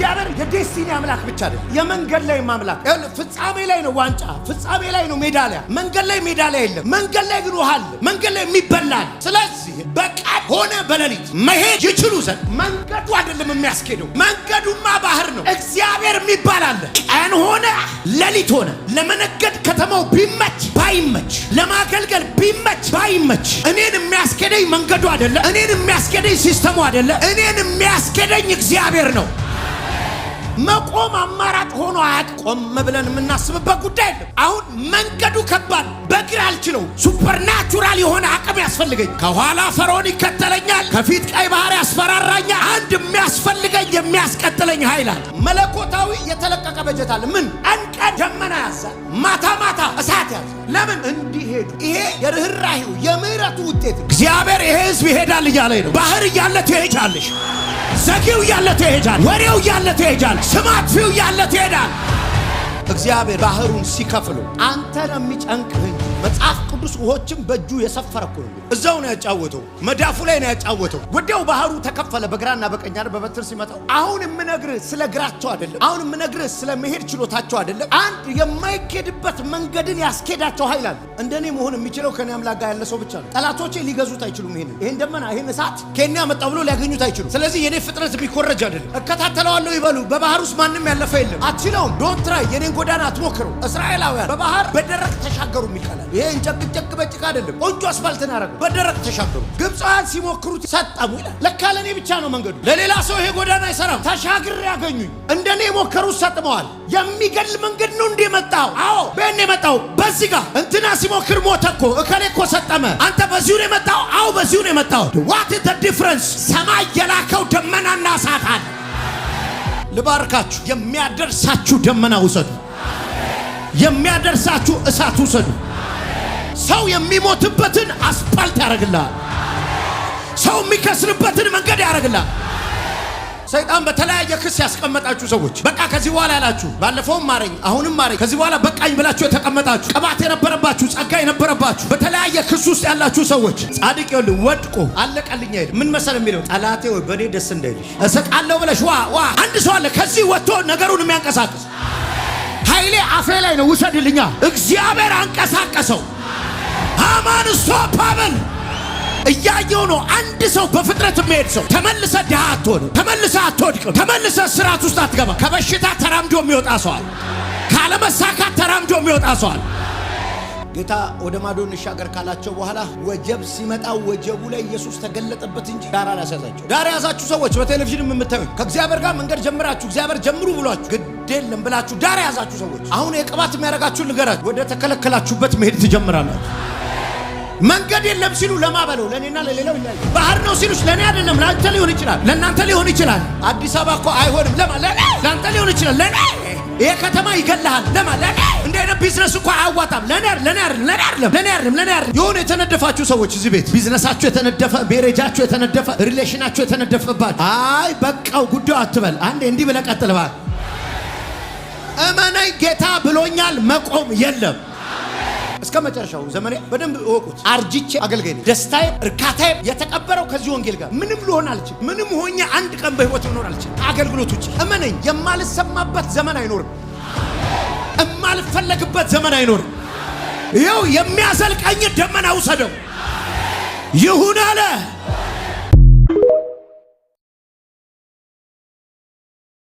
እግዚአብሔር የዴስቲኒ አምላክ ብቻ አይደለም፣ የመንገድ ላይ አምላክ። ፍጻሜ ላይ ነው ዋንጫ፣ ፍጻሜ ላይ ነው ሜዳሊያ። መንገድ ላይ ሜዳሊያ የለም። መንገድ ላይ ግን ውሃ አለ። መንገድ ላይ የሚበላል። ስለዚህ በቀን ሆነ በሌሊት መሄድ ይችሉ ዘንድ መንገዱ አይደለም የሚያስኬደው፣ መንገዱማ ባህር ነው። እግዚአብሔር የሚባል አለ። ቀን ሆነ ሌሊት ሆነ ለመነገድ ከተማው ቢመች ባይመች፣ ለማገልገል ቢመች ባይመች፣ እኔን የሚያስኬደኝ መንገዱ አይደለም። እኔን የሚያስኬደኝ ሲስተሙ አይደለም። እኔን የሚያስኬደኝ እግዚአብሔር ነው። መቆም አማራጭ ሆኖ አያቆም ብለን የምናስብበት ጉዳይ አይደለም። አሁን መንገዱ ከባድ፣ በእግር አልችለው። ሱፐርናቹራል የሆነ አቅም ያስፈልገኝ። ከኋላ ፈርዖን ይከተለኛል፣ ከፊት ቀይ ባህር ያስፈራራኛል። አንድ የሚያስፈልገኝ የሚያስቀጥለኝ ኃይል አለ። መለኮታዊ የተለቀቀ በጀት አለ። ምን? ቀን ደመና ያዛል፣ ማታ ማታ እሳት ያዛል። ለምን? እንዲሄዱ። ይሄ የርህራሄው የምህረቱ ውጤት። እግዚአብሔር ይሄ ህዝብ ይሄዳል እያለኝ ነው። ባህር እያለ ትሄጃለሽ፣ ዘጊው እያለ ትሄጃል፣ ወሬው እያለ ትሄጃል፣ ስማትፊው እያለ ትሄዳል። እግዚአብሔር ባህሩን ሲከፍሉ አንተ ነው የሚጨንቅህ። መጽሐፍ ቅዱስ ውሆችን በእጁ የሰፈረኩ ነው። እዛው ነው ያጫወተው፣ መዳፉ ላይ ነው ያጫወተው። ወዲያው ባህሩ ተከፈለ በግራና በቀኝ በበትር ሲመጣው። አሁን የምነግርህ ስለ እግራቸው አይደለም። አሁን የምነግርህ ስለ መሄድ ችሎታቸው አይደለም። አንድ የማይኬድበት መንገድን ያስኬዳቸው ኃይል አለ። እንደኔ መሆን የሚችለው ከኔ አምላክ ጋር ያለ ሰው ብቻ ነው። ጠላቶቼ ሊገዙት አይችሉም። ይሄን ደመና ይሄን እሳት ከኛ መጣ ብሎ ሊያገኙት አይችሉም። ስለዚህ የኔ ፍጥረት የሚኮረጅ አይደለም። እከታተለዋለሁ ይበሉ። በባህር ውስጥ ማንም ያለፈ የለም። አትችለውም። ዶንት ትራይ። የኔን ጎዳና አትሞክረው። እስራኤላውያን በባህር በደረቅ ተሻገሩ የሚቀላል። ይሄ እንጨቅ በጭቃ አይደለም። ቆንጆ አስፋልት ነው። በደረቅ ተሻገሩ። ግብፃውያን ሲሞክሩት ሰጠሙ ይላል። ለካ ለኔ ብቻ ነው መንገዱ። ለሌላ ሰው ይሄ ጎዳና አይሰራም። ተሻግሬ ያገኙኝ። እንደኔ የሞከሩት ሰጥመዋል። የሚገል መንገድ ነው እንደመጣው። አዎ በእኔ የመጣው በዚህ ጋር እንትና ሲሞክር ሞተ እኮ እከሌ እኮ ሰጠመ። አንተ በዚሁ ነው የመጣው። አዎ በዚሁ ነው የመጣው። what is the difference? ሰማይ የላከው ደመናና እሳት አለ። ልባርካችሁ። የሚያደርሳችሁ ደመና ውሰዱ። የሚያደርሳችሁ እሳት ውሰዱ። ሰው የሚሞትበትን አስፓልት ያደርግልሃል። ሰው የሚከስርበትን መንገድ ያደርግልሃል። ሰይጣን በተለያየ ክስ ያስቀመጣችሁ ሰዎች በቃ ከዚህ በኋላ ያላችሁ ባለፈውም ማረኝ አሁንም ማረኝ ከዚህ በኋላ በቃኝ ብላችሁ የተቀመጣችሁ ቅባት የነበረባችሁ ጸጋ የነበረባችሁ በተለያየ ክስ ውስጥ ያላችሁ ሰዎች ጻድቅ ይኸውልህ ወድቆ አለቀልኝ አይደል? ምን መሰል የሚለው ጠላቴ ወይ በኔ ደስ እንዳይልሽ እሰቃለሁ ብለሽ ዋ አንድ ሰው አለ ከዚህ ወጥቶ ነገሩን የሚያንቀሳቅስ ኃይሌ አፌ ላይ ነው ውሰድልኛ። እግዚአብሔር አንቀሳቀሰው። አማን ስቶፓብል እያየው ነው። አንድ ሰው በፍጥረት የሚሄድ ሰው ተመልሰ ድሃ አትሆንም፣ ተመልሰ አትወድቅም፣ ተመልሰ ስርዓት ውስጥ አትገባ። ከበሽታ ተራምዶ የሚወጣ ሰዋል፣ ካለመሳካት ተራምዶ የሚወጣ ሰዋል። ጌታ ወደ ማዶ እንሻገር ካላቸው በኋላ ወጀብ ሲመጣ ወጀቡ ላይ ኢየሱስ ተገለጠበት እንጂ ዳር አላሳዛቸው። ዳር ያዛችሁ ሰዎች በቴሌቪዥን የምታዩ ከእግዚአብሔር ጋር መንገድ ጀምራችሁ እግዚአብሔር ጀምሩ ብሏችሁ ግድ የለም ብላችሁ ዳር ያዛችሁ ሰዎች አሁን የቅባት የሚያረጋችሁ ንገራችሁ ወደ ተከለከላችሁበት መሄድ ትጀምራላችሁ። መንገድ የለም ሲሉ ለማበለው ለኔና ለሌላው ይላል። ባህር ነው ሲሉሽ ለኔ አይደለም ላንተ ሊሆን ይችላል፣ ለናንተ ሊሆን ይችላል። አዲስ አበባ እኮ አይሆንም ለማለት ላንተ ሊሆን ይችላል። ለኔ ይሄ ከተማ ይገላል ለማለት እንደ አይነት ቢዝነስ እኮ አያዋጣም። ለኔ የሆነ የተነደፋችሁ ሰዎች እዚህ ቤት ቢዝነሳችሁ የተነደፈ፣ ቤሬጃችሁ የተነደፈ፣ ሪሌሽናችሁ የተነደፈባችሁ አይ በቃው ጉዳዩ አትበል። አንዴ እንዲህ ብለህ ቀጥል ባል። እመነኝ ጌታ ብሎኛል። መቆም የለም እስከ መጨረሻው ዘመኔ በደንብ እወቁት። አርጅቼ አገልጋይ ነኝ። ደስታዬ እርካታዬ የተቀበረው ከዚህ ወንጌል ጋር ምንም ልሆን አልችልም። ምንም ሆኜ አንድ ቀን በህይወት ልኖር አልችልም። አገልግሎት ውጪ እመነኝ የማልሰማበት ዘመን አይኖርም። የማልፈለግበት ዘመን አይኖርም። ይኸው የሚያዘልቀኝ ደመና ውሰደው ይሁን አለ።